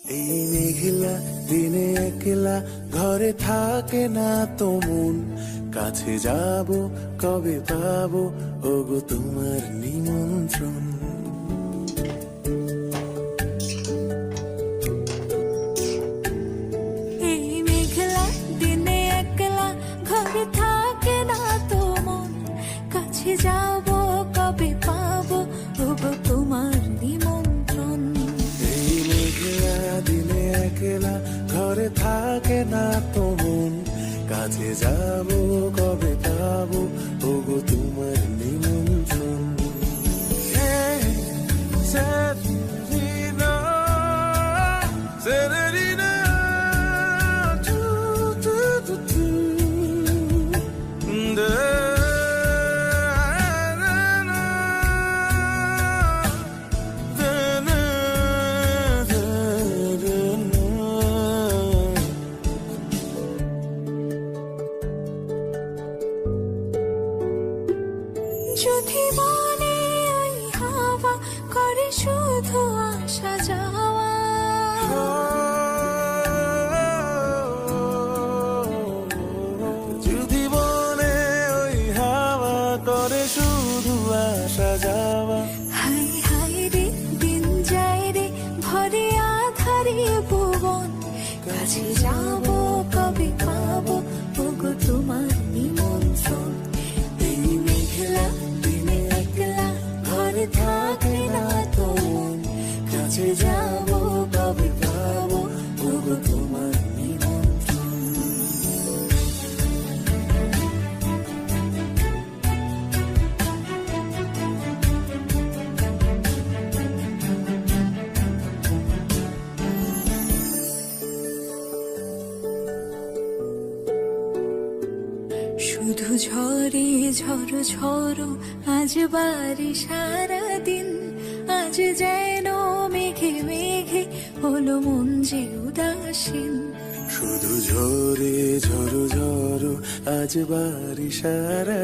এই মেঘলা দিনে একলা ঘরে থাকে না তো মন, কাছে যাব কবে পাবো ওগো তোমার নিমন্ত্রণ। এই মেঘলা দিনে একলা ঘরে থাকে না তো মন, কাছে যাব কবে পাবো ওগো তোমার নিমন্ত্রণ। এই মেঘলা দিনে একলা ঘরে থাকে না তো মন, কাছে যাব কবে পাবো ওগো তোমার নিমন্ত্রণ। Serenina, Serenina, tu, tu, tu, tu. যদি মনে ওই হাওয়া করে শুধু আসা যাওয়া, যদি মনে ওই হাওয়া করে শুধু আসা যাওয়া, হাই হাই রে দিন যায় রে ভরে আধারে ভুবন, কাছে যাব কবে পাবো ওগো তোমার নিমন্ত্রণ। এই মেঘলা দিনে একলা ঘরে থাকে না তো মন, কাছে যাব কবে পাবো ওগো তোমার নিমন্ত্রণ। শুধু ঝরে ঝড়ো ঝড়ো আজ বাড়ি সারাদিন, আজ যেন মেঘে মেঘে হলো মন যে উদাসীন। শুধু ঝরে ঝড়ো ঝড়ো আজ বাড়ি সারা